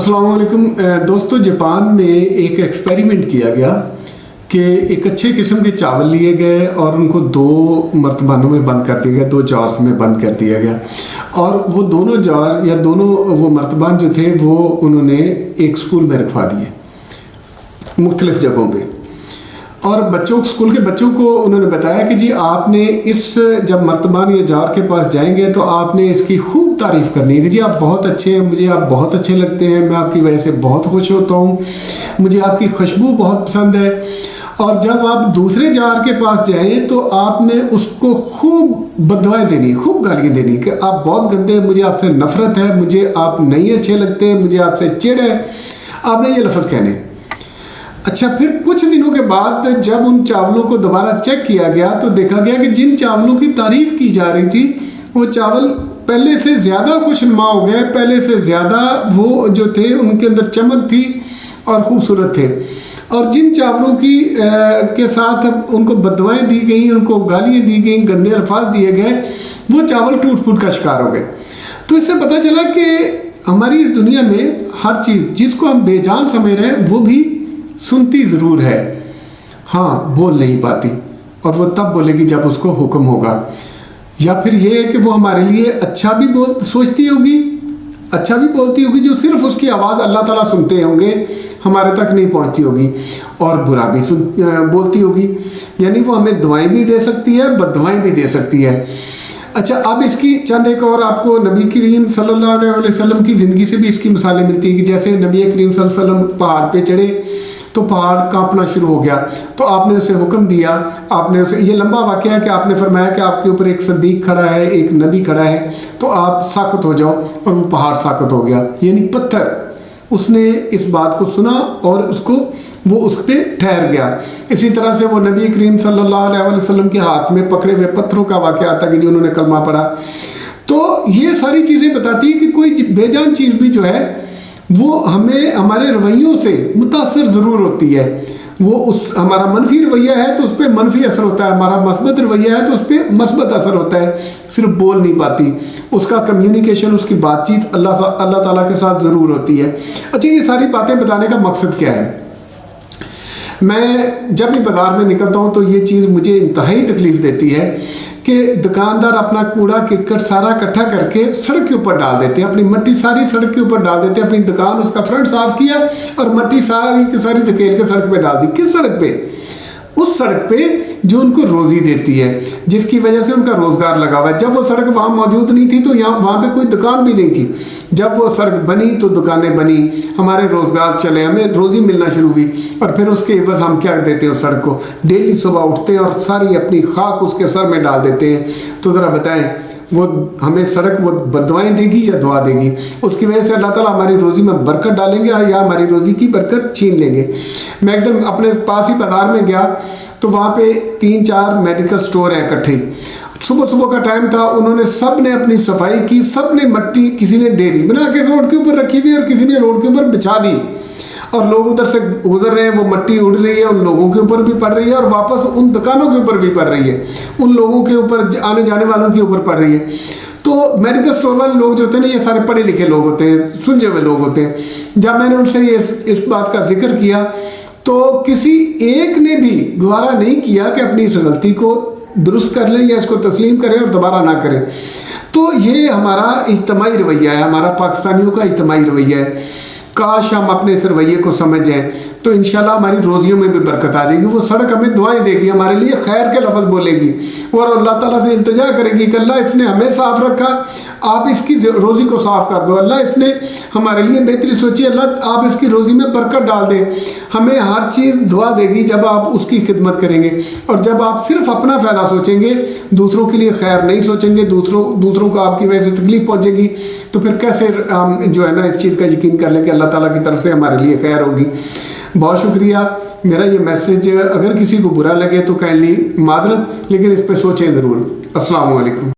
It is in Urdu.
السلام علیکم دوستو، جاپان میں ایک ایکسپیریمنٹ کیا گیا کہ ایک اچھے قسم کے چاول لیے گئے اور ان کو 2 مرتبانوں میں بند کر دیا گیا، 2 جارز میں بند کر دیا گیا، اور وہ دونوں جار یا دونوں وہ مرتبان جو تھے وہ انہوں نے ایک سکول میں رکھوا دیے مختلف جگہوں پہ، اور سکول کے بچوں کو انہوں نے بتایا کہ جی آپ نے جب مرتبان یا جار کے پاس جائیں گے تو آپ نے اس کی خوب تعریف کرنی ہے کہ جی آپ بہت اچھے ہیں، مجھے آپ بہت اچھے لگتے ہیں، میں آپ کی وجہ سے بہت خوش ہوتا ہوں، مجھے آپ کی خوشبو بہت پسند ہے۔ اور جب آپ دوسرے جار کے پاس جائیں تو آپ نے اس کو خوب بددعائیں دینی، خوب گالیاں دینی کہ آپ بہت گندے ہیں، مجھے آپ سے نفرت ہے، مجھے آپ نہیں اچھے لگتے، مجھے آپ سے چڑ ہے، آپ نے یہ لفظ کہنے۔ اچھا، پھر کچھ دنوں کے بعد جب ان چاولوں کو دوبارہ چیک کیا گیا تو دیکھا گیا کہ جن چاولوں کی تعریف کی جا رہی تھی وہ چاول پہلے سے زیادہ خوشنما ہو گئے، پہلے سے زیادہ وہ جو تھے ان کے اندر چمک تھی اور خوبصورت تھے، اور جن چاولوں کے ساتھ ان کو بددعائیں دی گئیں، ان کو گالیاں دی گئیں، گندے الفاظ دیے گئے، وہ چاول ٹوٹ پھوٹ کا شکار ہو گئے۔ تو اس سے پتہ چلا کہ ہماری اس دنیا میں ہر چیز جس کو ہم بے جان سمجھ رہے ہیں وہ بھی سنتی ضرور ہے، ہاں بول نہیں پاتی، اور وہ تب بولے گی جب اس کو حکم ہوگا، یا پھر یہ ہے کہ وہ ہمارے لیے اچھا بھی سوچتی ہوگی، اچھا بھی بولتی ہوگی، جو صرف اس کی آواز اللہ تعالیٰ سنتے ہوں گے، ہمارے تک نہیں پہنچتی ہوگی، اور برا بھی بولتی ہوگی، یعنی وہ ہمیں دعائیں بھی دے سکتی ہے، بددعائیں بھی دے سکتی ہے۔ اچھا، اب اس کی چند ایک اور آپ کو نبی کریم صلی اللہ علیہ وسلم کی زندگی سے بھی اس کی مثالیں ملتی ہیں کہ جیسے نبی کریم صلی اللہ علیہ وسلم پہاڑ پہ چڑھے تو پہاڑ کانپنا شروع ہو گیا، تو آپ نے اسے حکم دیا، آپ نے اسے، یہ لمبا واقعہ ہے کہ آپ نے فرمایا کہ آپ کے اوپر ایک صدیق کھڑا ہے، ایک نبی کھڑا ہے، تو آپ ساکت ہو جاؤ، اور وہ پہاڑ ساکت ہو گیا، یعنی پتھر، اس نے اس بات کو سنا اور وہ اس پہ ٹھہر گیا۔ اسی طرح سے وہ نبی کریم صلی اللہ علیہ وسلم کے ہاتھ میں پکڑے ہوئے پتھروں کا واقعہ آتا کہ انہوں نے کلمہ پڑھا۔ تو یہ ساری چیزیں بتاتی ہیں کہ کوئی بے جان چیز بھی جو ہے وہ ہمارے رویوں سے متاثر ضرور ہوتی ہے، وہ ہمارا منفی رویہ ہے تو اس پہ منفی اثر ہوتا ہے، ہمارا مثبت رویہ ہے تو اس پہ مثبت اثر ہوتا ہے، صرف بول نہیں پاتی، اس کا کمیونیکیشن، اس کی بات چیت اللہ تعالیٰ کے ساتھ ضرور ہوتی ہے۔ اچھا، یہ ساری باتیں بتانے کا مقصد کیا ہے؟ میں جب بھی بازار میں نکلتا ہوں تو یہ چیز مجھے انتہائی تکلیف دیتی ہے کہ دکاندار اپنا کوڑا کرکٹ سارا اکٹھا کر کے سڑک کے اوپر ڈال دیتے ہیں، اپنی مٹی ساری سڑک کے اوپر ڈال دیتے ہیں، اپنی دکان، اس کا فرنٹ صاف کیا اور مٹی ساری کی ساری دھکیل کے سڑک پہ ڈال دی۔ کس سڑک پہ؟ اس سڑک پہ جو ان کو روزی دیتی ہے، جس کی وجہ سے ان کا روزگار لگا ہوا ہے۔ جب وہ سڑک وہاں موجود نہیں تھی تو وہاں پہ کوئی دکان بھی نہیں تھی، جب وہ سڑک بنی تو دکانیں بنی، ہمارے روزگار چلے، ہمیں روزی ملنا شروع ہوئی، اور پھر اس کے عوض ہم کیا دیتے ہیں؟ اس سڑک کو ڈیلی صبح اٹھتے ہیں اور ساری اپنی خاک اس کے سر میں ڈال دیتے ہیں۔ تو ذرا بتائیں، وہ ہمیں سڑک وہ بددعائیں دے گی یا دعا دے گی؟ اس کی وجہ سے اللہ تعالیٰ ہماری روزی میں برکت ڈالیں گے یا ہماری روزی کی برکت چھین لیں گے؟ میں ایک دم اپنے پاس ہی بازار میں گیا تو وہاں پہ 3-4 میڈیکل سٹور ہیں اکٹھے، صبح کا ٹائم تھا، انہوں نے سب نے اپنی صفائی کی، سب نے مٹی، کسی نے ڈیری بنا کے روڈ کے اوپر رکھی ہوئی اور کسی نے روڈ کے اوپر بچھا دی، اور لوگ ادھر سے گزر رہے ہیں، وہ مٹی اڑ رہی ہے، ان لوگوں کے اوپر بھی پڑ رہی ہے اور واپس ان دکانوں کے اوپر بھی پڑ رہی ہے، ان لوگوں کے اوپر، آنے جانے والوں کے اوپر پڑ رہی ہے۔ تو میڈیکل سٹور والے لوگ جو ہوتے ہیں نا، یہ سارے پڑھے لکھے لوگ ہوتے ہیں، سلجھے ہوئے لوگ ہوتے ہیں۔ جب میں نے ان سے اس بات کا ذکر کیا تو کسی ایک نے بھی گوارا نہیں کیا کہ اپنی اس غلطی کو درست کر لیں یا اس کو تسلیم کریں اور دوبارہ نہ کریں۔ تو یہ ہمارا اجتماعی رویہ ہے، ہمارا پاکستانیوں کا اجتماعی رویہ ہے۔ کاش ہم اپنے اس رویے کو سمجھ جائیں تو انشاءاللہ ہماری روزیوں میں بھی برکت آ جائے گی۔ وہ سڑک ہمیں دعائیں دے گی، ہمارے لیے خیر کے لفظ بولے گی، اور اللہ تعالیٰ سے التجا کرے گی کہ اللہ اس نے ہمیں صاف رکھا، آپ اس کی روزی کو صاف کر دو، اللہ اس نے ہمارے لیے بہتری سوچی، اللہ آپ اس کی روزی میں برکت ڈال دیں۔ ہمیں ہر چیز دعا دے گی جب آپ اس کی خدمت کریں گے، اور جب آپ صرف اپنا فائدہ سوچیں گے، دوسروں کے لیے خیر نہیں سوچیں گے، دوسروں کو آپ کی وجہ سے تکلیف پہنچے گی، تو پھر کیسے جو ہے نا اس چیز کا یقین کر لیں کہ اللہ تعالیٰ کی طرف سے ہمارے لیے خیر ہوگی۔ بہت شکریہ۔ میرا یہ میسیج اگر کسی کو برا لگے تو کائنڈلی معذرت، لیکن اس پہ سوچیں ضرور۔ السلام علیکم۔